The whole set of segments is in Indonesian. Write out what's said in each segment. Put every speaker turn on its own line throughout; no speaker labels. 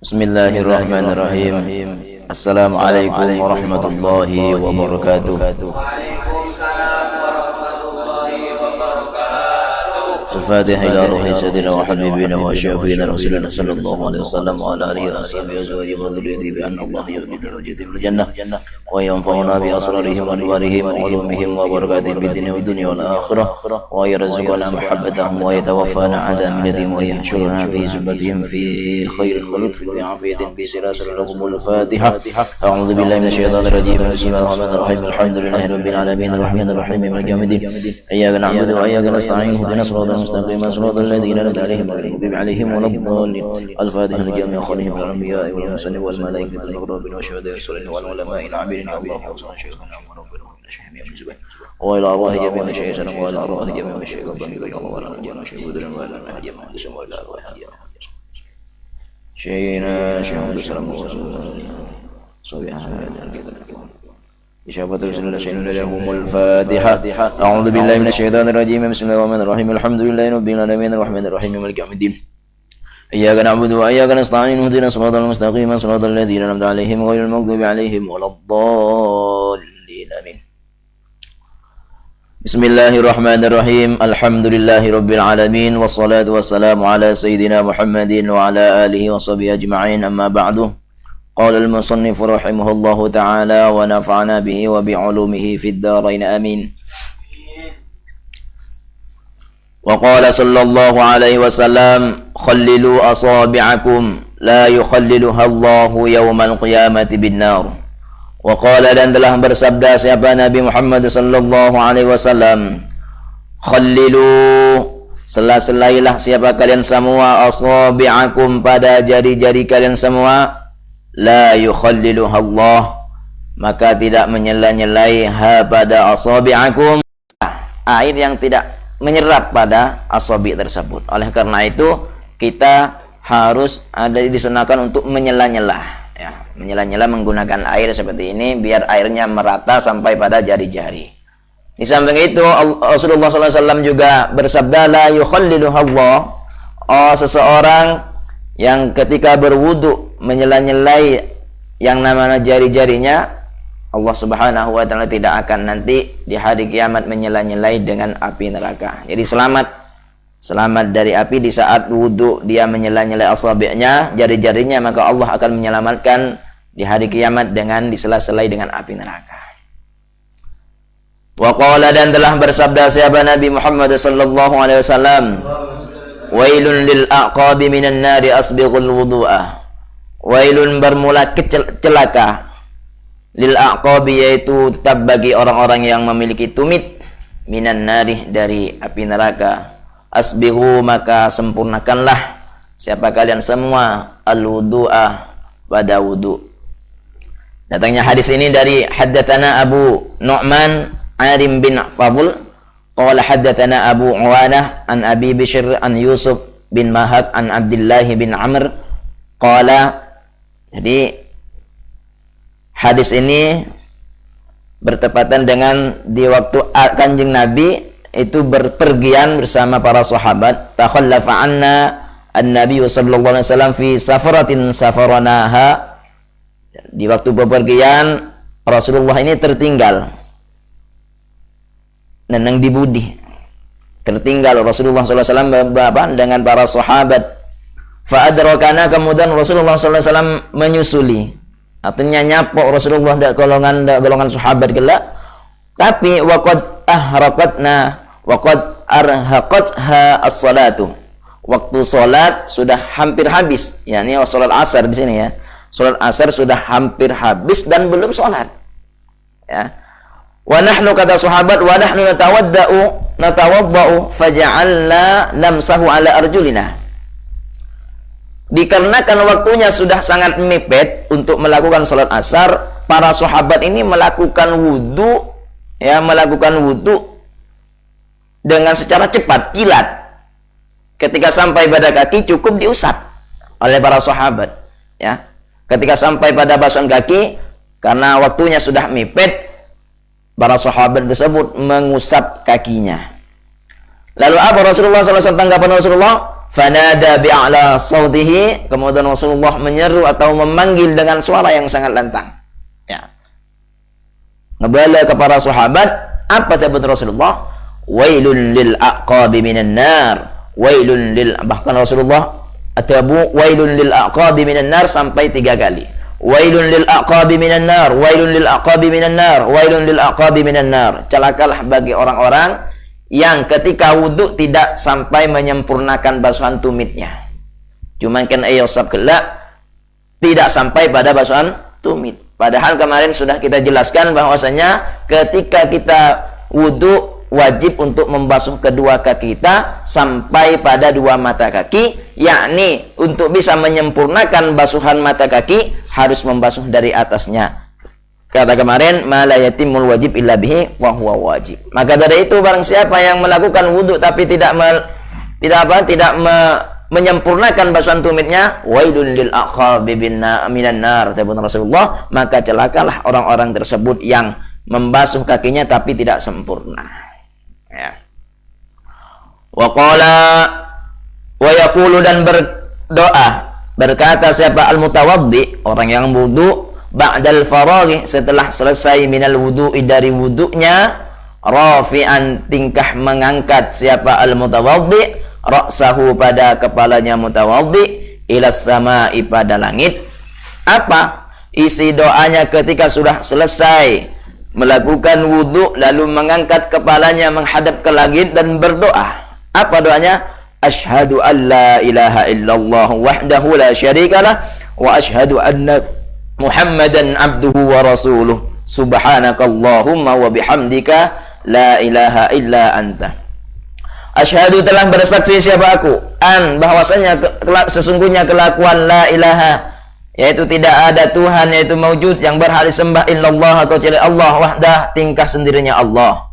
Bismillahirrahmanirrahim. Assalamualaikum warahmatullahi wabarakatuh. الفاتحة إلى روح سيدنا وحبيبنا وشافينا رسولنا صلى الله عليه وسلم وعلى آله وأصحابه وأزواجه وذريته بأن الله يهدي درجاتهم الجنة وينفعنا بأسرارهم وأنوارهم وعلومهم وبركاتهم في الدنيا والدنيا والآخرة ويرزقنا محبتهم ويتوفانا على ملتهم ويحشرنا في زمرتهم في خير الخلود في عافية في سلاسل لهم الفاتحة. أعوذ بالله من الشيطان الرجيم. بسم الله الرحمن الرحيم. الحمد لله رب العالمين الرحمن الرحيم مالك يوم الدين. إياك نعبد وإياك نستعين اهدنا الصراط المستقيم صراط الذين أنعمت عليهم غير المغضوب عليهم ولا الضالين. الفاتحة لجميع خلهم الأنبياء والمرسلين والملائكة المقربين والشهداء والصالحين والعلماء العاملين الله وصلى شيخنا وربنا من الشيخ الزبير وإلى أرواح جميع مشايخنا وإلى أرواح جميع مشايخ ربنا وإلى جميع مشايخ بدر وإلى أرواح جميع مهندسين وإلى أرواح جميع شيخنا شيخ عبد السلام إشافة رسول الله سيدنا لهم الفاتحة. أعوذ بالله من الشيطان الرجيم. بسم الله الرحمن الرحيم. الحمد لله رب العالمين الرحمن الرحيم مالك يوم الدين. إياك نعبد وإياك نستعين اهدنا الصراط المستقيم صراط الذين أنعمت عليهم غير المغضوب عليهم ولا الضالين آمين. بسم الله الرحمن الرحيم. الحمد لله رب العالمين والصلاة والسلام على سيدنا محمد وعلى آله وصحبه أجمعين. أما بعد، قال المصنف رحمه الله تعالى ونفعنا به وبعلومه في الدارين آمين. وقال صلى الله عليه وسلم خللوا أصابعكم لا يخللها الله يوم القيامة بالنار. وقال dan telah bersabda siapa Nabi Muhammad sallallahu alaihi wasallam, khallilu, sela-selailah siapa kalian semua, asabi'akum, pada jari-jari kalian semua, la yukhalliluha Allah, maka tidak menyela-nyelai ha pada asabi'akum, air yang tidak menyerap pada asabi tersebut. Oleh karena itu kita harus disunahkan untuk menyela-nyela, ya, menyela-nyela menggunakan air seperti ini biar airnya merata sampai pada jari-jari. Di samping itu Rasulullah SAW juga bersabda la yukhalliluha Allah, seseorang yang ketika berwudu menyela-nyelai yang namanya jari-jarinya, Allah Subhanahu wa ta'ala tidak akan nanti di hari kiamat menyela-nyelai dengan api neraka. Jadi selamat dari api di saat wudu dia menyela-nyelai asabi'nya, jari-jarinya, maka Allah akan menyelamatkan di hari kiamat dengan disela-selai dengan api neraka. Wa qala, dan telah bersabda siapa Nabi Muhammad sallallahu alaihi wasallam, wailun lil aqabi minan nari asbighul wudu'ah. Wailun, bermula celaka, lil aqabi, yaitu tetap bagi orang-orang yang memiliki tumit, minan nari, dari api neraka, asbighu, maka sempurnakanlah siapa kalian semua al wudu'ah, pada wudu. Datangnya hadis ini dari haddatsana Abu Nu'man Arim bin Fadl qala haddatsana Abu Uwanah an Abi Bishr an Yusuf bin Mahak an Abdullah bin Amr qala. Jadi hadis ini bertepatan dengan di waktu Kanjeng Nabi itu berpergian bersama para sahabat. Takhallafa anna an-nabiy sallallahu alaihi wasallam fi safaratin safaranaha. Di waktu bepergian Rasulullah ini tertinggal, neneng di budi, tertinggal Rasulullah SAW dengan para sahabat. Fa'adrakana, kemudian Rasulullah SAW menyusuli, artinya nyapok Rasulullah golongan sahabat gelak, tapi waqad ahraqatna waqad arhaqatha as-salatu, waktu salat sudah hampir habis, yakni salat asar di sini ya. Salat asar sudah hampir habis dan belum salat. Ya. Wa nahnu, kata sahabat, wa nahnu natawaddau faja'alna namsahu ala arjulina. Dikarenakan waktunya sudah sangat mepet untuk melakukan salat asar, para sahabat ini melakukan wudu, ya, melakukan wudu dengan secara cepat, kilat. Ketika sampai pada kaki cukup diusap oleh para sahabat, ya. Ketika sampai pada basuhan kaki, karena waktunya sudah mepet, para sahabat tersebut mengusap kakinya. Lalu apa Rasulullah SAW, tanggapan Rasulullah? fanada bi'ala sautihi, kemudian Rasulullah menyeru atau memanggil dengan suara yang sangat lantang. Ya. Ngebala kepada sahabat, apa tersebut Rasulullah? Wailun lil aqabi minan nar. Wailun lil, bahkan Rasulullah atabu wailun lil aqabi minan nar sampai 3 kali. Wailun lil aqabi minan nar, wailun lil aqabi minan nar, wailun lil aqabi minan nar. Celakalah bagi orang-orang yang ketika wudhu tidak sampai menyempurnakan basuhan tumitnya. Cuman kan ayosab kelak tidak sampai pada basuhan tumit. Padahal kemarin sudah kita jelaskan bahwasanya ketika kita wudhu wajib untuk membasuh kedua kaki kita sampai pada 2 mata kaki, yakni untuk bisa menyempurnakan basuhan mata kaki harus membasuh dari atasnya. Kata kemarin, ma la yatimul wajib illa bihi wa huwa wajib. Maka dari itu barang siapa yang melakukan wudhu tapi tidak menyempurnakan basuhan tumitnya, wailun lil aqabi minan nar, kata Rasulullah, maka celakalah orang-orang tersebut yang membasuh kakinya tapi tidak sempurna. Ya. Wa qala wa yaqulu, dan berdoa, berkata siapa al-mutawaddi, orang yang wudu, ba'dal faraghi, setelah selesai minal wudu'i, dari wudu'nya, rafi'an, tingkah mengangkat siapa al-mutawaddi, ra'sahu, pada kepalanya mutawaddi, ilas sama'i, pada langit. Apa isi doanya ketika sudah selesai melakukan wudu lalu mengangkat kepalanya menghadap ke langit dan berdoa? Apa doanya? Asyhadu an la ilaha illallah wahdahu la syarikalah wa asyhadu anna Muhammadan abduhu wa rasuluh, subhanakallahumma wa bihamdika la ilaha illa anta. Asyhadu, telah bersaksi siapa aku, an, bahwasanya sesungguhnya kelakuan la ilaha, yaitu tidak ada Tuhan, yaitu maujud, yang berhak disembah, illallah, kecuali Allah, wahdah, tingkah sendirinya Allah,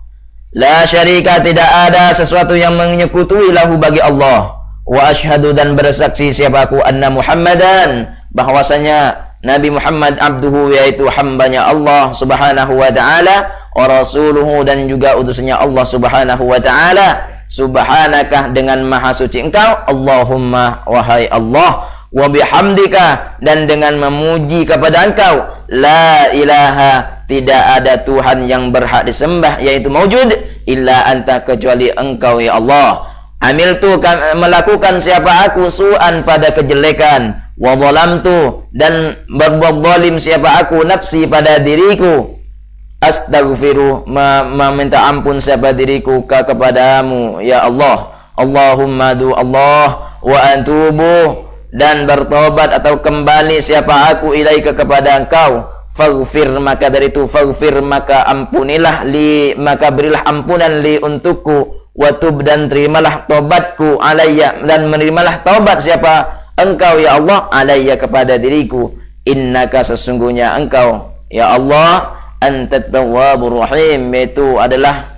la syarika, tidak ada sesuatu yang menyekutui lahu bagi Allah, wa asyhadu, dan bersaksi siapa aku, anna Muhammadan, bahwasanya Nabi Muhammad abduhu, yaitu hambanya Allah subhanahu wa ta'ala, wa rasuluhu, dan juga utusannya Allah subhanahu wa ta'ala. Subhanakah, dengan maha suci engkau, Allahumma, wahai Allah, wa bihamdika, dan dengan memuji kepada engkau, la ilaha, tidak ada Tuhan yang berhak disembah, yaitu maujud, illa anta, kecuali engkau ya Allah. Amiltu, melakukan siapa aku, su'an, pada kejelekan, wa zalamtu, dan berbuat zalim siapa aku, nafsi, pada diriku, astaghfiru, meminta ampun siapa diriku kepadamu ya Allah. Allahumma du Allah, wa antubu, dan bertobat atau kembali siapa aku ilaika, kepada engkau, faghfir, maka dari itu faghfir, maka ampunilah, li, maka berilah ampunan, li, untukku, watub, dan terimalah tobatku, alayya, dan menerimalah tobat siapa engkau ya Allah, alayya, kepada diriku, innaka, sesungguhnya engkau ya Allah, antat tawwabur rahim, itu adalah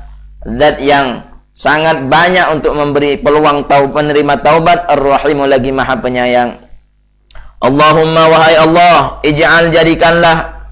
zat yang sangat banyak untuk memberi peluang penerima taubat, ar-rahimu, lagi maha penyayang. Allahumma, wahai Allah, ij'al, jadikanlah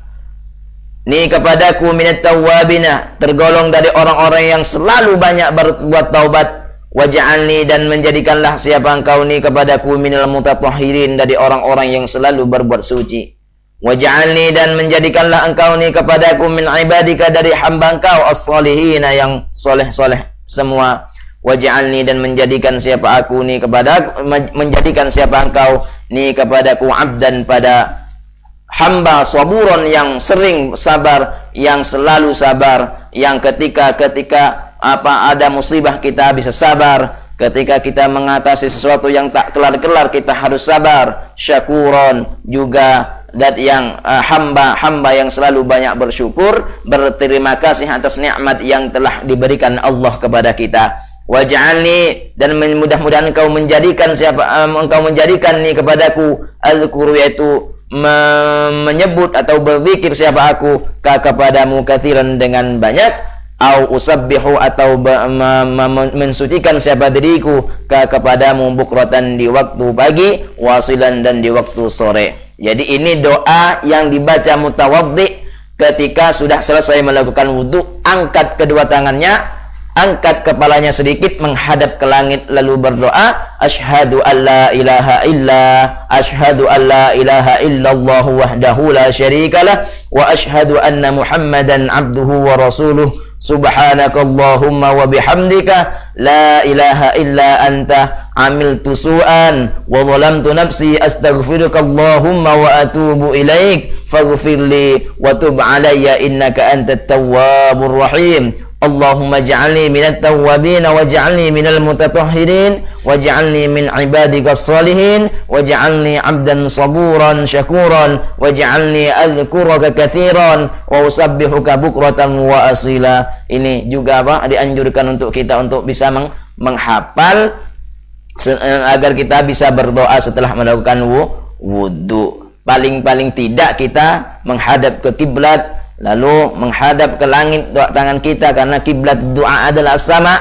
ni kepadaku minat tawwabina, tergolong dari orang-orang yang selalu banyak berbuat taubat, waj'alni, dan menjadikanlah siapa engkau ni kepadaku minal mutatahhirin, dari orang-orang yang selalu berbuat suci. Waj'alni, dan menjadikanlah engkau ni kepadaku min ibadika, dari hamba engkau, as-salihina, yang soleh-soleh semua. Waj'alni, dan menjadikan siapa aku ni kepada, menjadikan siapa engkau ni kepadaku, abdan, pada hamba, saburon, yang sering sabar, yang selalu sabar, yang ketika ada musibah kita bisa sabar, ketika kita mengatasi sesuatu yang tak kelar-kelar kita harus sabar, syakuron, juga dat yang hamba yang selalu banyak bersyukur, berterima kasih atas nikmat yang telah diberikan Allah kepada kita. Waj'alni, dan mudah-mudahan engkau menjadikan engkau menjadikan ni kepadaku, azkuru, yaitu menyebut atau berzikir siapa aku kepadamu, katsiran, dengan banyak, au usabbihu, atau mensucikan siapa diriku kepadamu, bukratan, di waktu pagi, wasilan, dan di waktu sore. Jadi ini doa yang dibaca mutawaddi ketika sudah selesai melakukan wudu, angkat kedua tangannya, angkat kepalanya sedikit menghadap ke langit lalu berdoa, asyhadu alla ilaha illallah wahdahu la syarikalah wa asyhadu anna muhammadan abduhu wa rasuluh subhanakallahumma wa bihamdika la ilaha illa anta amiltu su'an wa zalamtu nafsi astaghfirukallahumma wa atubu ilaik faghfirli wa tub alayya innaka antat tawwabur rahim. Allahumma ja'alni minat tawwabin waj'alni minal mutatahhirin waj'alni min ibadikas salihin waj'alni 'abdan saburan syakuran waj'alni adhkuraka katsiran wa usabbihuka bukratan wa asila. Ini juga dianjurkan untuk kita untuk bisa menghafal agar kita bisa berdoa setelah melakukan wudu. Paling-paling tidak kita menghadap ke kiblat, lalu menghadap ke langit doa tangan kita, karena kiblat doa adalah sama.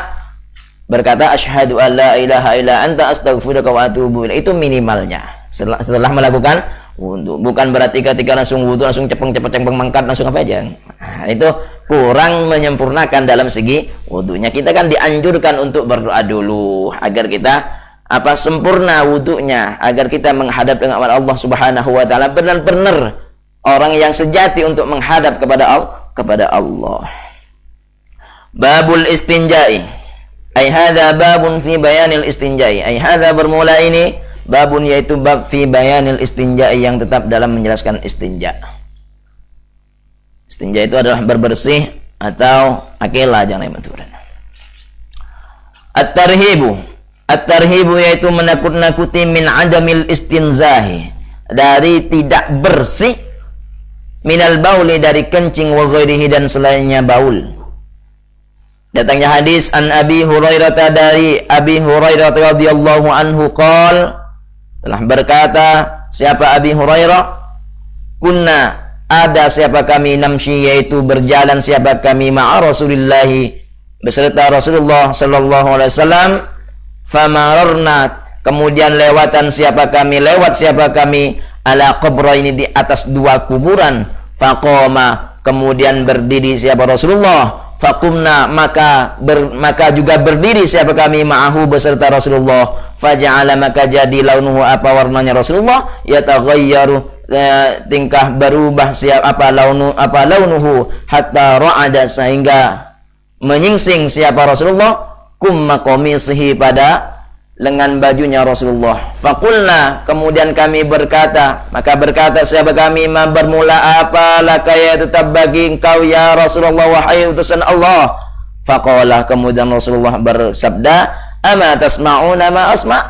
Berkata asyhadu alla ilaha illa anta astaghfiruka wa atubu ilaik. Itu minimalnya setelah melakukan wudu. Bukan berarti ketika langsung wudu langsung cepeng mangkat langsung apa aja. Nah, itu kurang menyempurnakan dalam segi wudunya. Kita kan dianjurkan untuk berdoa dulu agar kita sempurna wudunya, agar kita menghadap dengan Allah Subhanahu wa taala benar-benar orang yang sejati untuk menghadap kepada Allah. Babul istinja'i. Ai hadza babun fi bayanil istinja'i. Ai hadza bermula ini babun, yaitu bab fi bayanil istinja'i yang tetap dalam menjelaskan istinja. Istinja itu adalah berbersih atau akilah jangan dimaturkan. At-tarhibu. At-tarhibu yaitu menakut-nakuti min adamil istinzahi, dari tidak bersih minal bauli dari kencing wa ghairihi dan selainnya baul. Datangnya hadis an Abi Hurairah, dari Abi Hurairah radhiyallahu anhu telah berkata siapa Abi Hurairah, kunna ada siapa kami namshi yaitu berjalan siapa kami ma'a Rasulillah beserta Rasulullah sallallahu alaihi wasallam, famararna kemudian lewat siapa kami ala qabra ini di atas dua kuburan, faqama kemudian berdiri siapa Rasulullah, faqumna maka juga berdiri siapa kami ma'ahu beserta Rasulullah, faja'ala maka jadi launuhu warnanya Rasulullah, yataghayyaru tingkah berubah launuhu hatta ra'ada sehingga menyingsing siapa Rasulullah kumma qamisihi pada lengan bajunya Rasulullah. Faqulna kemudian kami berkata, maka berkata siapa kami, ma bermula apa lakaya tetap bagi engkau ya Rasulullah wahai utusan Allah. Faqala kemudian Rasulullah bersabda, ama tasma'una ma asma',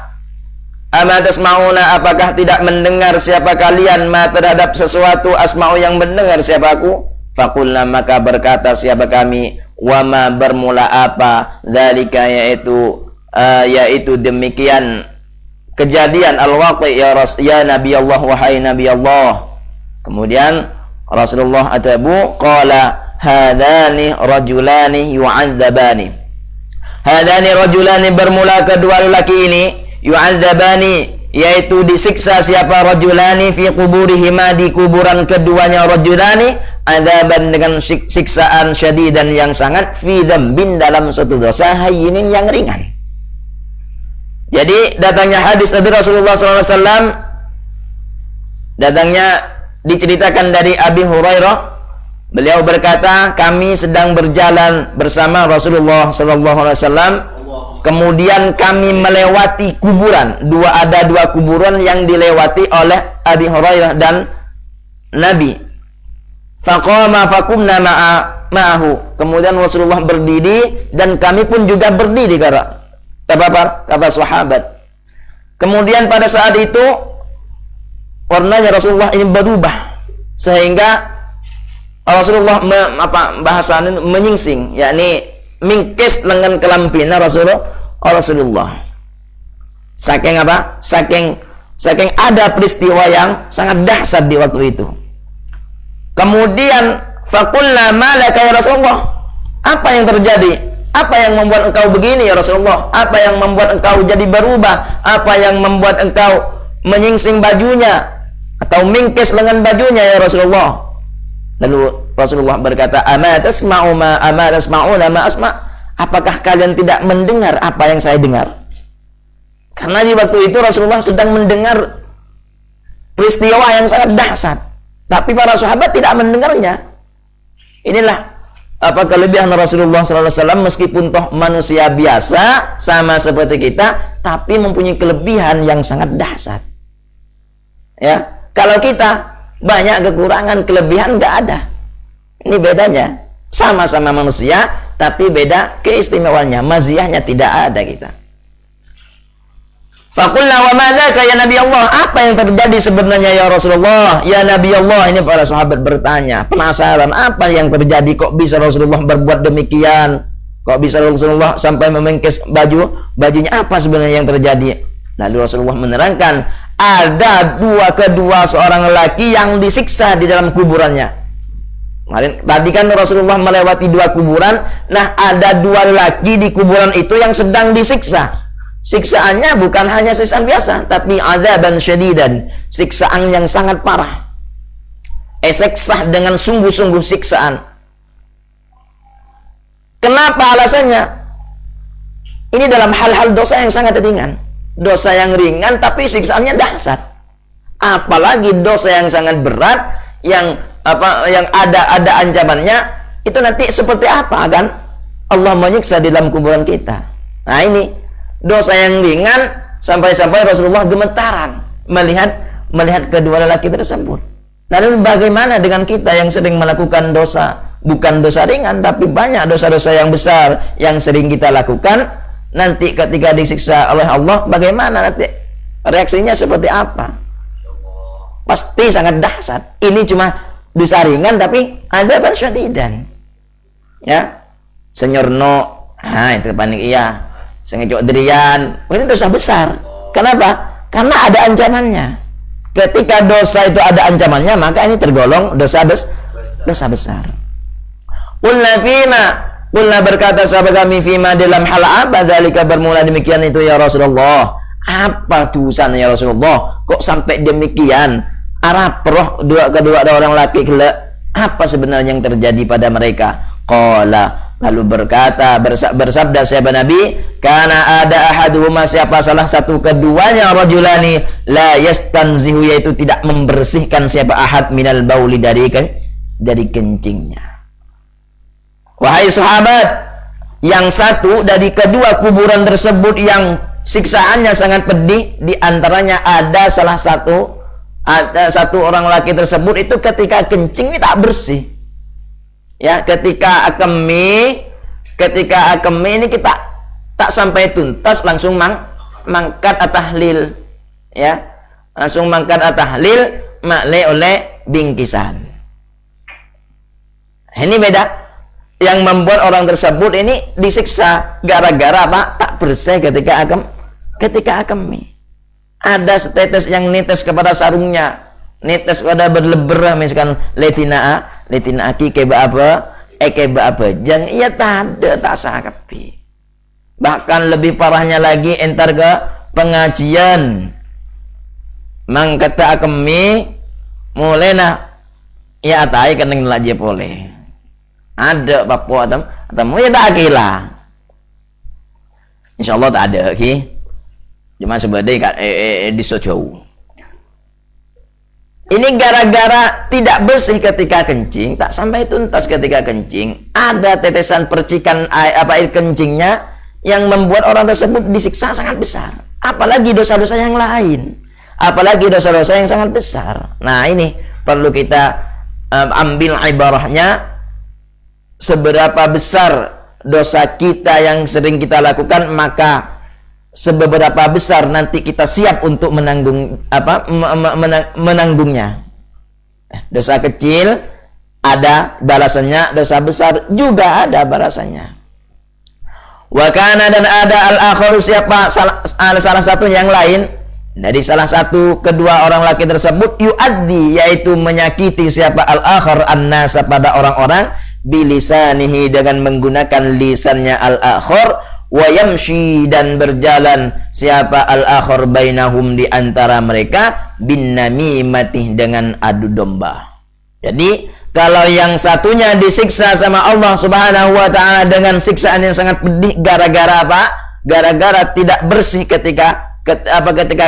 ama tasma'una apakah tidak mendengar siapa kalian ma terhadap sesuatu asma'u yang mendengar siapa aku. Faqulna maka berkata siapa kami, wa ma bermula apa dzalika yaitu demikian kejadian al-waqi ya Nabi Allah wahai Nabi Allah. Kemudian Rasulullah atabu qala hadani rajulani yu'adzabani. Hadani rajulani bermula kedua lelaki ini, yu'adzabani yaitu disiksa siapa rajulani fi kuburihima di kuburan keduanya rajulani, adzaban dengan siksaan syadidan yang sangat, fi dzambin dalam suatu dosa hayyinin yang ringan. Jadi datangnya hadis dari Rasulullah SAW, datangnya diceritakan dari Abi Hurairah, beliau berkata kami sedang berjalan bersama Rasulullah SAW, kemudian kami melewati kuburan, ada dua kuburan yang dilewati oleh Abi Hurairah dan Nabi. Faqama faqumna ma'ahu, kemudian Rasulullah berdiri dan kami pun juga berdiri kata sahabat. Kemudian pada saat itu warnanya Rasulullah ini berubah sehingga Rasulullah bahasanya menyingsing, yakni mingkis lengan kelampina Rasulullah. Saking saking ada peristiwa yang sangat dahsyat di waktu itu. Kemudian faqulna malaka ya Rasulullah, apa yang terjadi? Apa yang membuat engkau begini ya Rasulullah? Apa yang membuat engkau jadi berubah? Apa yang membuat engkau menyingsing bajunya atau mingkis lengan bajunya ya Rasulullah? Lalu Rasulullah berkata, ama tasma'una ma asma'? apakah kalian tidak mendengar apa yang saya dengar? Karena di waktu itu Rasulullah sedang mendengar peristiwa yang sangat dahsyat, tapi para sahabat tidak mendengarnya. Inilah kelebihan Rasulullah SAW, meskipun toh manusia biasa sama seperti kita, tapi mempunyai kelebihan yang sangat dahsyat. Ya, kalau kita banyak kekurangan, kelebihan nggak ada. Ini bedanya. Sama-sama manusia, tapi beda keistimewaannya, maziyahnya tidak ada kita. Faqulna wa madzaka ya Nabi Allah? Apa yang terjadi sebenarnya ya Rasulullah? Ya Nabi Allah, ini para sahabat bertanya, penasaran apa yang terjadi, kok bisa Rasulullah berbuat demikian? Kok bisa Rasulullah sampai memengkes bajunya, apa sebenarnya yang terjadi? Lalu Rasulullah menerangkan, ada kedua seorang lelaki yang disiksa di dalam kuburannya. Tadi kan Rasulullah melewati 2 kuburan. Nah, ada 2 lelaki di kuburan itu yang sedang disiksa. Siksaannya bukan hanya siksaan biasa, tapi adzaban syadidan, siksaan yang sangat parah. Siksa dengan sungguh-sungguh siksaan. Kenapa alasannya? Ini dalam hal-hal dosa yang sangat ringan. Dosa yang ringan tapi siksaannya dahsyat. Apalagi dosa yang sangat berat, yang ada ancamannya, itu nanti seperti apa kan? Allah menyiksa di dalam kuburan kita. Nah, ini dosa yang ringan sampai-sampai Rasulullah gemetaran melihat kedua lelaki tersebut. Lalu bagaimana dengan kita yang sering melakukan dosa, bukan dosa ringan tapi banyak dosa-dosa yang besar yang sering kita lakukan? Nanti ketika disiksa oleh Allah, bagaimana nanti reaksinya seperti apa? Pasti sangat dahsyat. Ini cuma dosa ringan tapi adzaban syadidan. Ya, senyorno, itu panik iya. Sengecok dirian, ini dosa besar. Kenapa? Karena ada ancamannya. Ketika dosa itu ada ancamannya, maka ini tergolong dosa besar. Qulna berkata sahabat kami, fima dalam hal apa dzalika, bermula demikian itu ya Rasulullah. Apa tulisannya ya Rasulullah? Kok sampai demikian? Arab roh kedua orang laki, apa sebenarnya yang terjadi pada mereka? Qala, lalu berkata, bersabda siapa Nabi, karena ada ahaduhuma, siapa salah satu keduanya, rajulani la yastanzihu, yaitu tidak membersihkan siapa ahad minal bauli, dari kencingnya. Wahai sahabat, yang satu dari kedua kuburan tersebut yang siksaannya sangat pedih, di antaranya ada satu orang laki tersebut itu ketika kencing ini tak bersih. Ya, ketika akemi ini kita tak sampai tuntas langsung mangkat at-tahlil, ya, langsung mangkat at-tahlil makle oleh bingkisan. Ini beda. Yang membuat orang tersebut ini disiksa gara-gara apa? Tak bersih ketika akemi. Ada setetes yang netes kepada sarungnya, netes pada berleberah, misalkan letina aki keba apa jang ia tak sakapi. Bahkan lebih parahnya lagi, entar ke pengajian mangkata akemi mulai ya atai keneng lagi boleh ada bapu atau ya tak kila, insyaallah tak ada cuma sebagai di sojau. Ini gara-gara tidak bersih ketika kencing, tak sampai tuntas ketika kencing, ada tetesan percikan air kencingnya yang membuat orang tersebut disiksa sangat besar. Apalagi dosa-dosa yang lain, apalagi dosa-dosa yang sangat besar. Nah, ini perlu kita ambil ibarahnya, seberapa besar dosa kita yang sering kita lakukan, maka seberapa besar nanti kita siap untuk menanggungnya. Dosa kecil ada balasannya, dosa besar juga ada balasannya. Wa kana, dan ada al-akharu, siapa salah satu yang lain dari salah satu kedua orang laki tersebut, yuaddi, yaitu menyakiti siapa al-akhar an-nasa, pada orang-orang, bilisanihi, dengan menggunakan lisannya al-akhar, wa yamshi, dan berjalan siapa al-akhar bainahum, di antara mereka, bin namimati, dengan adu domba. Jadi kalau yang satunya disiksa sama Allah Subhanahu wa taala dengan siksaan yang sangat pedih gara-gara apa? Gara-gara tidak bersih ketika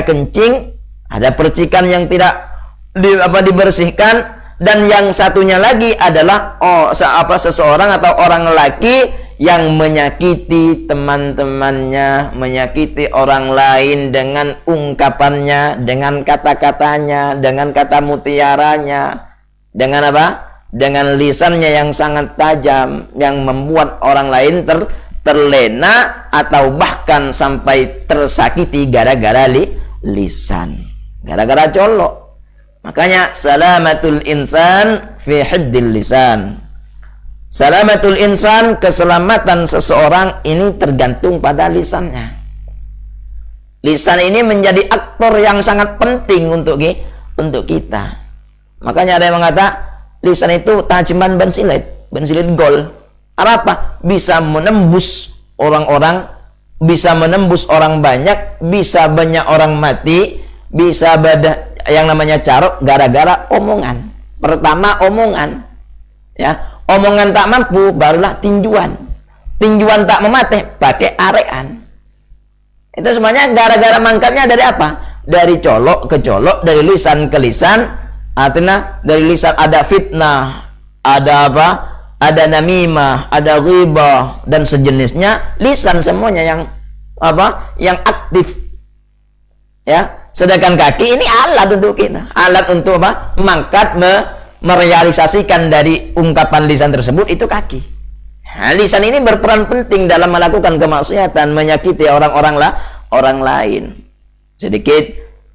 kencing, ada percikan yang tidak dibersihkan, dan yang satunya lagi adalah seseorang atau orang lelaki yang menyakiti teman-temannya, menyakiti orang lain dengan ungkapannya, dengan kata-katanya, dengan kata mutiaranya, dengan apa? Dengan lisannya yang sangat tajam, yang membuat orang lain terlena atau bahkan sampai tersakiti gara-gara lisan, gara-gara colok. Makanya salamatul insan fi hifdzil lisan. Salamatul insan, keselamatan seseorang ini tergantung pada lisannya. Lisan ini menjadi aktor yang sangat penting untuk kita. Makanya ada yang mengatakan lisan itu tajiman ban silet gol. Apa? Bisa menembus orang-orang, bisa menembus orang banyak, bisa banyak orang mati, bisa yang namanya carok gara-gara omongan. Pertama omongan, ya, omongan tak mampu barulah tinjuan. Tinjuan tak memateh pakai arean. Itu semuanya gara-gara mangkatnya dari apa? Dari colok ke colok, dari lisan ke lisan. Artinya dari lisan ada fitnah, ada apa? Ada namimah, ada ghibah dan sejenisnya. Lisan semuanya yang apa? Yang aktif. Ya, sedangkan kaki ini alat untuk kita. Alat untuk apa? Mangkat merealisasikan dari ungkapan lisan tersebut itu kaki. Nah, lisan ini berperan penting dalam melakukan kemaksiatan, menyakiti orang lain. Sedikit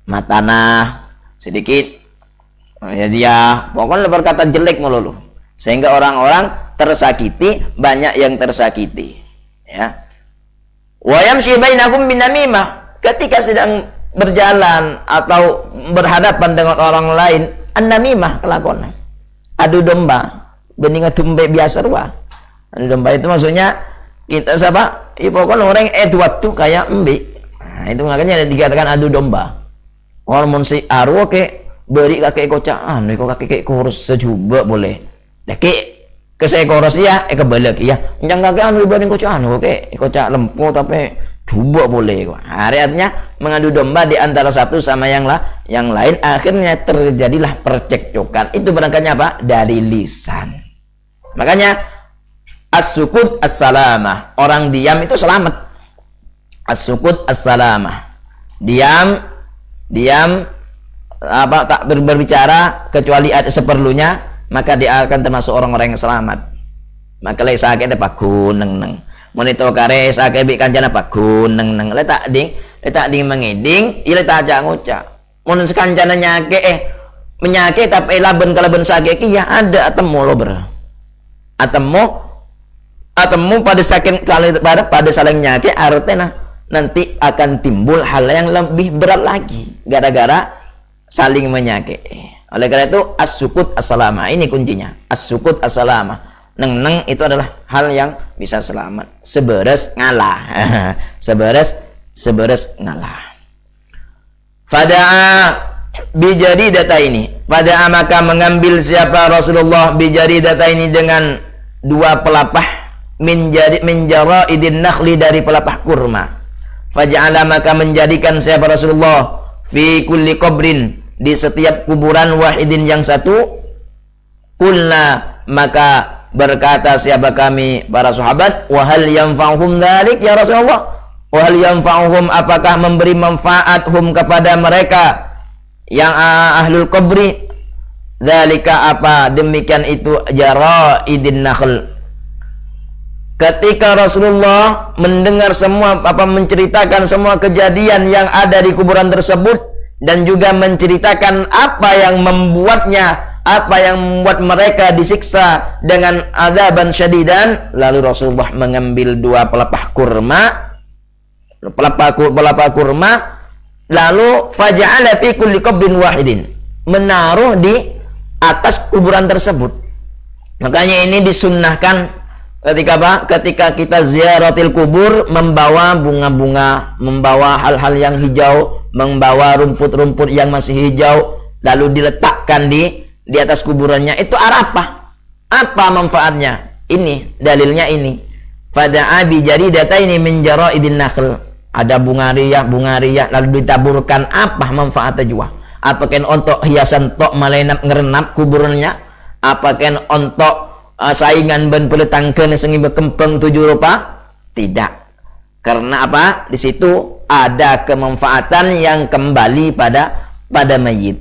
matanah, sedikit ya dia pokoknya berkata jelek melulu, sehingga orang-orang tersakiti, banyak yang tersakiti, ya. Wa yamshi bainakum binamimah, ketika sedang berjalan atau berhadapan dengan orang lain, an-namimah kelakonan, adu domba, bening tumbe biasa ruah. Adu domba itu maksudnya kita siapa? Pokoknya orang waktu kayak embi. Nah, itu makanya dikatakan adu domba. Orang si arwah ke beri kakek kocaan, kakek kurus sejuba boleh. Daki ke sekoros ya, kebalik ya. Jangan kakek anu dibanding kocaan, oke, kocak lempo tapi coba boleh. Artinya mengadu domba di antara satu sama yang lain, akhirnya terjadilah percekcokan. Itu berangkatnya apa? Dari lisan. Makanya as-sukut as-salamah, orang diam itu selamat. As-sukut as-salamah, diam apa, tak berbicara kecuali ada seperlunya, maka dia akan termasuk orang-orang yang selamat. Maka lay sakit apa kuneng monitor kare sakit bi kanjana apa kuneng letak ding mengiding letak aja ngucap mun sekancana nyake menyake tapi laben kalaben sakit ya ada atemu lo atemu pada sakit pada saling nyake artinya nanti akan timbul hal yang lebih berat lagi gara-gara saling menyakiti. Oleh karena itu as-sukut as-salamah, ini kuncinya. As-sukut as-salamah. Neng itu adalah hal yang bisa selamat. Seberes ngalah. seberes ngalah. Fada'a bijari data ini. Fada'a maka mengambil siapa Rasulullah bijari data ini dengan dua pelapah minjara idin nakhli, dari pelapah kurma. Faja'ala maka menjadikan siapa Rasulullah fi kulli qabrin, di setiap kuburan wahidin yang satu. Kulna maka berkata siapa kami para sahabat, wahal yanfa'uhum dzalik ya Rasulullah, wahal yanfa'uhum, apakah memberi manfaat hum kepada mereka yang ahlul qabri, dzalika apa demikian itu jaraidin nakhl. Ketika Rasulullah mendengar semua menceritakan semua kejadian yang ada di kuburan tersebut, dan juga menceritakan apa yang membuatnya, apa yang membuat mereka disiksa dengan azaban syadidan, lalu Rasulullah mengambil dua pelapah kurma, lalu faja'ala fi kulli qabrin wahidin, menaruh di atas kuburan tersebut. Makanya ini disunnahkan ketika apa? Ketika kita ziaratil kubur, membawa bunga-bunga, membawa hal-hal yang hijau, membawa rumput-rumput yang masih hijau, lalu diletakkan di di atas kuburannya itu Arafah. Apa manfaatnya? Ini dalilnya ini. Fada'a bi jaridataini min jaraidin nakhl. Ada bunga riyah lalu ditaburkan, apa manfaatnya juga? Apakah untuk hiasan tok malenap ngerenap kuburannya? Apakah untuk saingan ben peletangkeun sengi berkembang 7 rupa? Tidak. Karena apa? Di situ ada kemanfaatan yang kembali pada mayit.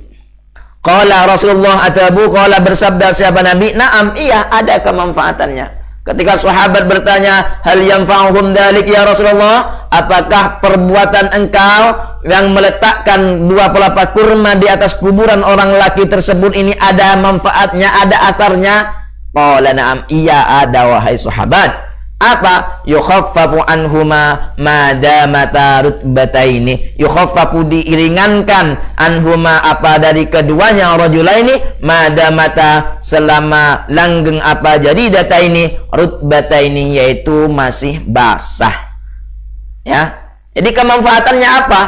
Qala Rasulullah atabu, qala bersabda siapa Nabi, na'am, iya ada kemanfaatannya. Ketika sahabat bertanya, hal yanfa'uhum dzalik ya Rasulullah, apakah perbuatan engkau yang meletakkan 2 pelepah kurma di atas kuburan orang laki tersebut ini ada manfaatnya, ada asarnya? Qala na'am, iya ada wahai sahabat. Apa? Yukhaffafu anhuma madamata rutbataini. Yukhaffafu diiringankan anhuma apa dari keduanya rajulaini madamata selama langgeng apa jadi dataini rutbataini yaitu masih basah. Ya. Jadi kemanfaatannya apa?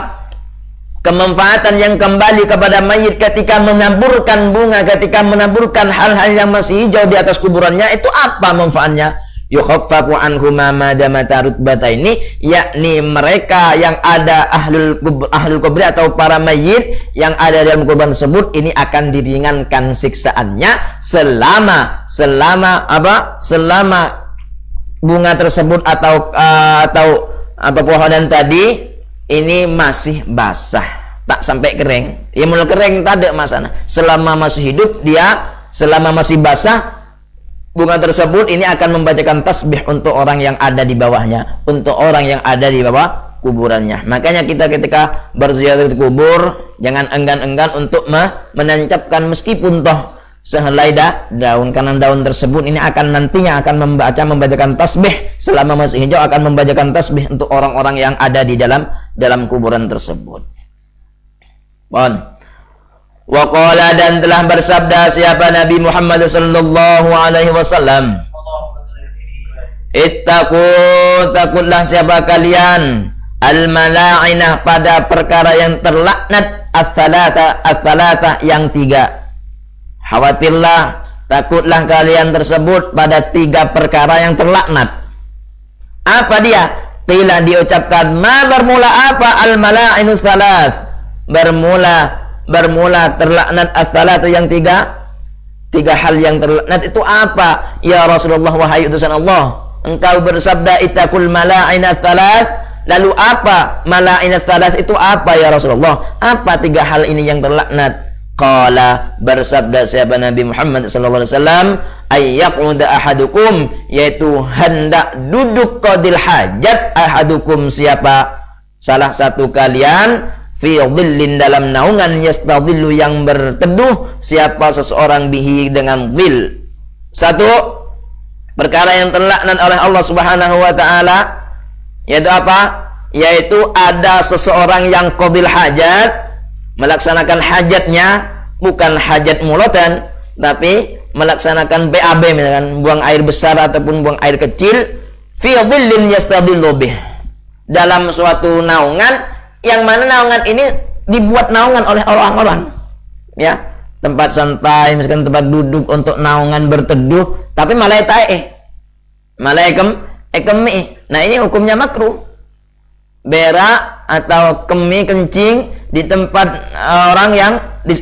Kemanfaatan yang kembali kepada mayit ketika menaburkan bunga, ketika menaburkan hal-hal yang masih hijau di atas kuburannya, itu apa manfaatnya? Yukhaffafu anhuma madamata rutbataini, yakni mereka yang ada ahlul kubri atau para mayit yang ada dalam kuburan tersebut ini akan diringankan siksaannya selama bunga tersebut atau apa pohonan tadi ini masih basah, tak sampai kering. Ya mulai kering tak ada masalah. Selama masih hidup dia, selama masih basah, bunga tersebut ini akan membacakan tasbih untuk orang yang ada di bawahnya, untuk orang yang ada di bawah kuburannya. Makanya kita ketika berziarah di kubur jangan enggan-enggan untuk menancapkan meskipun toh sehelai daun, karena daun tersebut ini akan nantinya akan membacakan tasbih, selama masih hijau akan membacakan tasbih untuk orang-orang yang ada di dalam kuburan tersebut. Wa qala, dan telah bersabda siapa Nabi Muhammad sallallahu alaihi wasallam, takutlah siapa kalian al-mala'inah pada perkara yang terlaknat, ats-tsalatah yang 3. Khawatirlah, takutlah kalian tersebut pada 3 perkara yang terlaknat. Apa dia? Qila diucapkan, ma bermula apa al-mala'inus tsalas? Bermula terlaknat ats-tsalatu yang 3 hal yang terlaknat itu apa? Ya Rasulullah, wahai utusan Allah, engkau bersabda ittaqul mala'inat tsalas. Lalu apa mala'inat tsalas itu apa ya Rasulullah? Apa 3 hal ini yang terlaknat? Qala, bersabda siapa Nabi Muhammad sallallahu alaihi wasallam, ayyaquda ahadukum, yaitu hendak duduk qadil hajat ahadukum, siapa salah satu kalian, fi dhillin dalam naungan, yastadhillu yang berteduh siapa seseorang bihi dengan dhil. 1 perkara yang terlaknat oleh Allah Subhanahu wa taala yaitu apa? Yaitu ada seseorang yang qadil hajat, melaksanakan hajatnya, bukan hajat mulatan tapi melaksanakan BAB, misalkan buang air besar ataupun buang air kecil, fi dhillin yastadhillu bih, dalam suatu naungan yang mana naungan ini dibuat naungan oleh orang-orang, ya, tempat santai, misalkan tempat duduk untuk naungan berteduh, tapi malah kemi. Nah ini hukumnya makruh. Berak atau kemi kencing di tempat orang yang di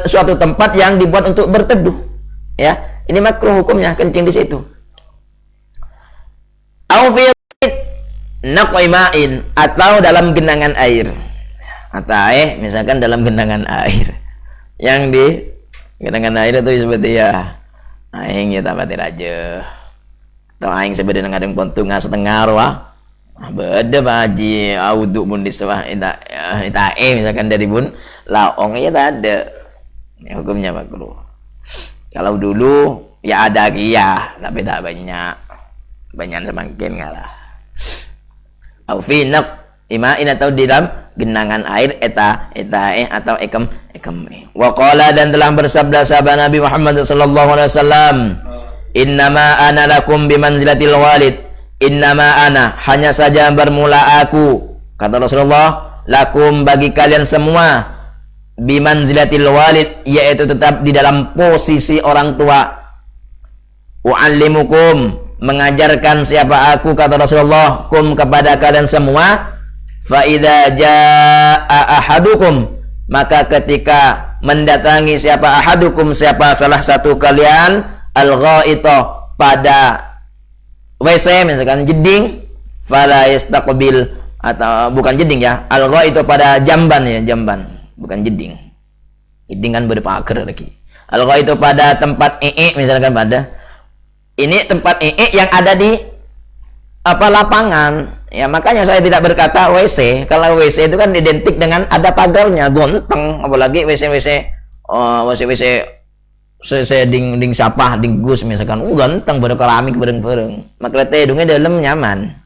suatu tempat yang dibuat untuk berteduh, ya, ini makruh hukumnya kencing di situ. Au fi naqaimain, atau dalam genangan air, atau misalkan dalam genangan air, yang di genangan air itu seperti ya aing ya tamat aja, atau aing sebenarnya ngadeng pontunga setengah wah beda baji auduk pun di sawah ita misalkan dari bun laong ya tak ada, ya, hukumnya makruh. Kalau dulu ya ada kia tapi tak banyak semakin ngalah. Au fi naqaimain, atau di dalam genangan air atau ekem. Wa qala, dan telah bersabda sahabat Nabi Muhammad sallallahu alaihi wasallam, innama ana lakum bimanzilatil walid, innama ana, hanya saja bermula aku, kata Rasulullah, lakum bagi kalian semua, bimanzilatil walid, yaitu tetap di dalam posisi orang tua. U'allimukum, mengajarkan siapa aku, kata Rasulullah, kum, kepada kalian semua. Fa idza jaa ahadukum, maka ketika mendatangi siapa ahadukum, siapa salah satu kalian, al-ghaita, pada WC misalkan jeding, fala yastaqbil, atau bukan jeding ya, al-ghaita pada jamban ya, jamban, bukan jeding. Jeding kan berpaker lagi. Al-ghaita pada tempat misalkan pada ini tempat yang ada di lapangan. Ya, makanya saya tidak berkata WC. Kalau WC itu kan identik dengan ada pagarnya, gonteng, apalagi WC ding sapah, ding gus misalkan, ganteng, pada keramik bareng-bareng. Maka hidungnya dalam nyaman.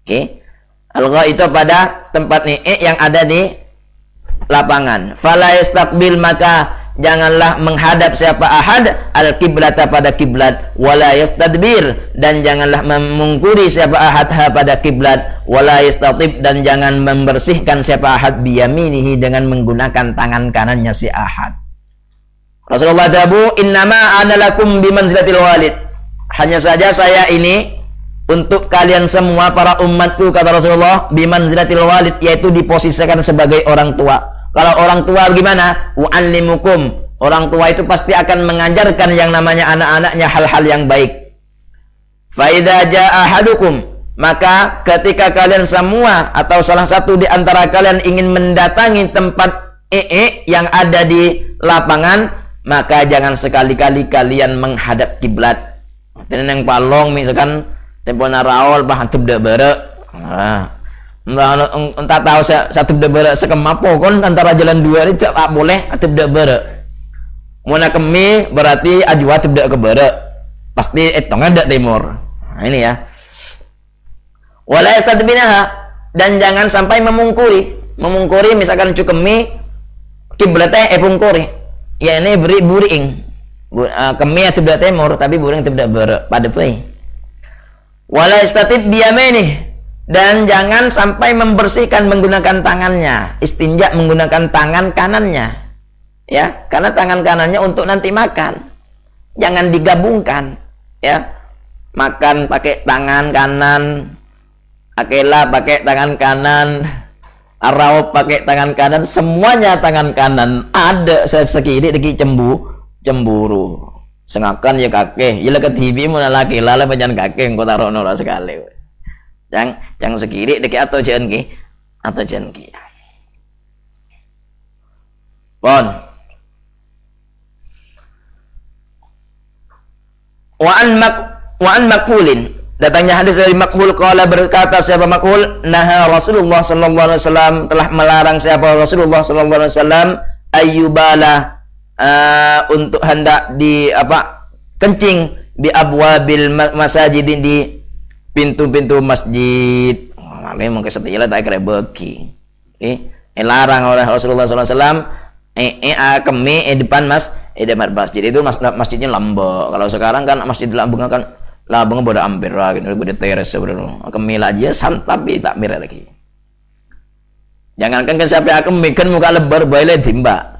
Oke. Alga itu pada tempat yang ada di lapangan. Fala yastaqbil, maka janganlah menghadap siapa ahad al-kiblata pada kiblat, wala yastadbir, dan janganlah memungkuri siapa ahad pada kiblat, wala yastatib, dan jangan membersihkan siapa ahad biyaminihi, dengan menggunakan tangan kanannya si ahad. Rasulullah tabu, innama ana lakum bimanzilatil walid, hanya saja saya ini untuk kalian semua para umatku, kata Rasulullah, bimanzilatil walid, yaitu diposisikan sebagai orang tua. Kalau orang tua gimana? U'allimukum, orang tua itu pasti akan mengajarkan yang namanya anak-anaknya hal-hal yang baik. Fa idza jaa ahadukum, maka ketika kalian semua atau salah satu di antara kalian ingin mendatangi tempat yang ada di lapangan, maka jangan sekali-kali kalian menghadap kiblat. Tenang palong misalkan tempo naraol bah tebda bare. Entah tahu satu debere sekemapo kon antara jalan dua ini tak boleh atau debere. Muna kemi berarti ajwa tidak ke bare, pasti etongan dak timur. Nah, ini ya. Wala yastadbinaha, dan jangan sampai memungkuri misalkan cukemi kiblatnya pungkuri. Ya ini beri buring. Kemi atau dak timur tapi buring tidak bare pada pai. Wala yastatib biyamini, dan jangan sampai membersihkan menggunakan tangannya, istinja menggunakan tangan kanannya, ya, karena tangan kanannya untuk nanti makan, jangan digabungkan, ya, makan pakai tangan kanan, akela pakai tangan kanan, arau pakai tangan kanan, semuanya tangan kanan, ada sekiri deki cemburu, sengakan ya kakek, ya leket TV mau laki lala bajan kakek, engkau taruh nora sekali. Yang sekiri dekat atau jangan pon. Wa an makhulin, datangnya hadis dari Makhul, qala, berkata siapa Makhul, naha Rasulullah sallallahu alaihi wasallam, telah melarang siapa Rasulullah sallallahu alaihi wasallam, ayyubala, untuk hendak di kencing bi abwabil masajid, di pintu-pintu masjid. Memang kesetilah tak kira beki. Larang oleh Rasulullah SAW. Kami depan depan masjid itu masjidnya lambok. Kalau sekarang kan masjid lambung kan lambung bodo ampir lah, gitu, bodo teres sebenarnya. Kami aja santap tak mirip lagi. Jangankan kan siapa kami kan muka lebar baile timba.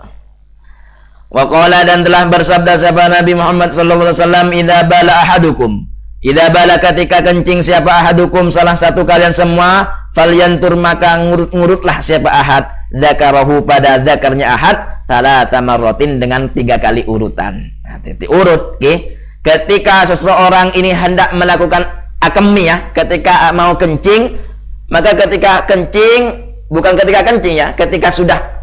Wa qala, dan telah bersabda siapa Nabi Muhammad sallallahu alaihi wasallam, idza bala ahadukum, idza bala, ketika kencing siapa ahadukum, salah satu kalian semua, falyantur, maka ngurutlah siapa ahad, dzakarahu, pada dzakarnya ahad, salata marratin, dengan 3 kali urutan. Nah, urut, okay? Ketika seseorang ini hendak melakukan akemi, ya, ketika mau kencing, maka ketika kencing, bukan ketika kencing ya, ketika sudah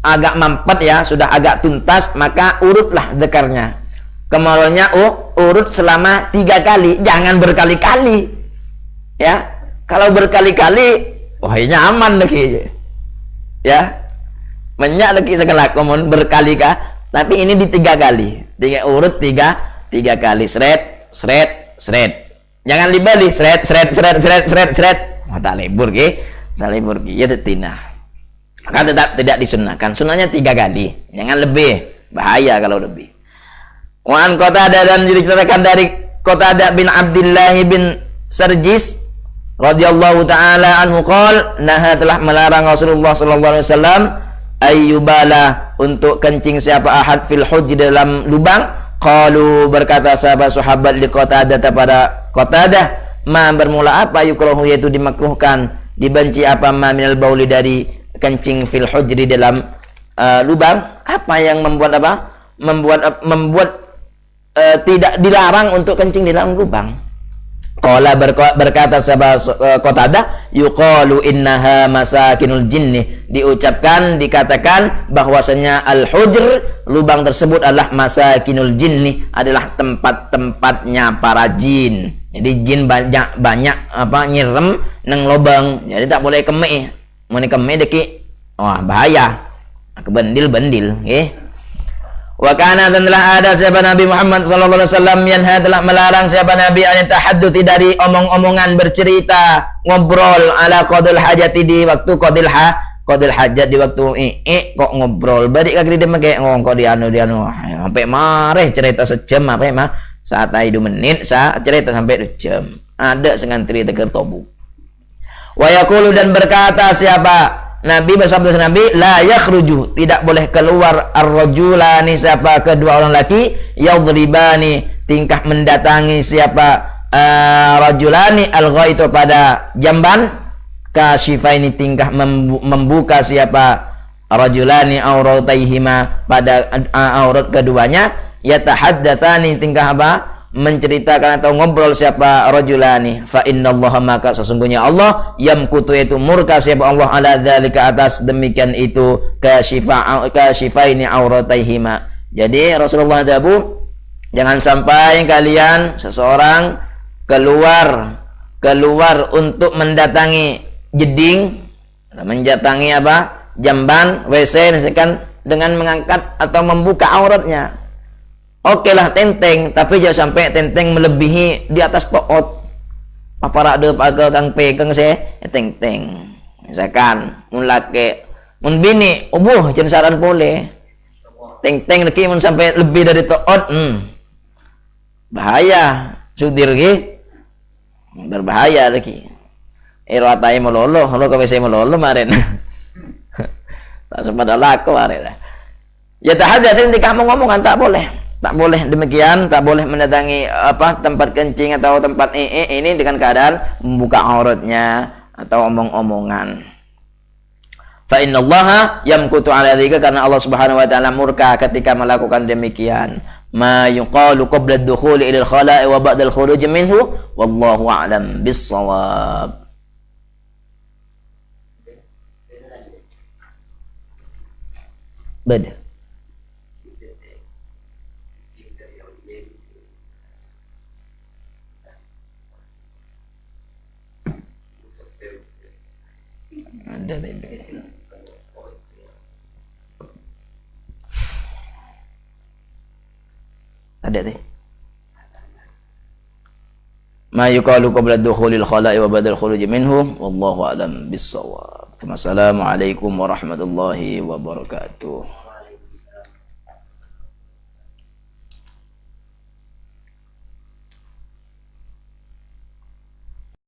agak mampet ya, sudah agak tuntas, maka urutlah dzakarnya. Kemaluannya urut selama 3 kali, jangan berkali-kali, ya. Kalau berkali-kali, wah ini aman lagi, ya, menyak lagi segala komun berkali kah, tapi ini di 3 kali, 3 urut 3 kali, seret, jangan libali, seret, tak libur ya tetina, maka tetap tidak disunnahkan, sunnahnya 3 kali, jangan lebih, bahaya kalau lebih. Wan Qatadah, dan diceritakan dari Qatadah bin Abdullah bin Sarjis radhiyallahu taala anhu qol, nah, telah melarang Rasulullah sallallahu alaihi wasallam ayyubala, untuk kencing siapa ahad fil hujr dalam lubang? Qalu berkata sahabat li Qatadah pada Qatadah, ma bermula apa yukrahu yaitu dimakruhkan, dibenci apa ma minal bauli dari kencing fil hujri dalam lubang? Apa yang membuat apa? Membuat tidak dilarang untuk kencing di dalam lubang? Qala berkata sahabat Qatadah, yuqalu innaha masakinul jinni, dikatakan bahwasanya al-hujr, lubang tersebut adalah masakinul jinni, adalah tempat-tempatnya para jin. Jadi jin banyak apa nyirem nang lubang, jadi tak boleh kemih. Mun kemih deki wah bahaya. Kebendil-bendil, nggih. Wa kana dan telah ada sahabat Nabi Muhammad sallallahu alaihi wasallam yanha, telah melarang sahabat Nabi an tahadduti dari omong-omongan, bercerita, ngobrol ala qadil hajati di waktu qadil hajat, di waktu kok ngobrol balik kagri dia make kok di anu sampai mareh cerita sejam apa mah saat 2 menit saat cerita sampai 2 jam. Ada sengantri teker tobu. Wa yaqulu dan berkata siapa Nabi, bersabda Nabi, la yakhruju, tidak boleh keluar ar-rajulani, siapa kedua orang laki, yadribani, tingkah mendatangi siapa rajulani al-ghaitu pada jamban, kasyifaini, tingkah membuka siapa rajulani aurataihima pada aurat keduanya, yatahaddatsani, tingkah apa? Menceritakan atau ngobrol siapa rajulani, fa innallaha, maka sesungguhnya Allah, yamkutu itu murka siapa Allah ala dzalika, atas demikian itu, kasyifaini aurataihima. Jadi Rasulullah dabu, jangan sampai kalian seseorang keluar untuk mendatangi jeding, mendatangi apa? Jamban, WC misalkan, dengan mengangkat atau membuka auratnya. Oke lah tenteng, tapi jangan sampai tenteng melebihi di atas toot. Apa ada pakai kang pegang saya tenteng. Misalkan mun laki, mun bini, ubuh jangan saran boleh. Tenteng lagi mun sampai lebih dari toot, bahaya. Sudir lagi, berbahaya lagi. Ratai melolo, kalau kau bisa melolo kemarin. Tak sempat laku kemarin. Ya tahadzatin ketika mau ngomongan tak boleh. Tak boleh demikian, tak boleh mendatangi apa tempat kencing atau tempat ini dengan keadaan membuka auratnya atau omong-omongan. Fa innallaha yamkutu ala dzalika, karena Allah Subhanahu wa taala murka ketika melakukan demikian. Ma yuqalu qabla ad-dukhuli ila al-khala'i wa ba'da al-khuruj minhu, wallahu a'lam bis-shawab. Bad. Ada teh. Ma yuqalu qabla dukhulil khala'i wa ba'da al-khuruj minhu, wallahu a'lam bis-shawab. Assalamualaikum warahmatullahi wabarakatuh.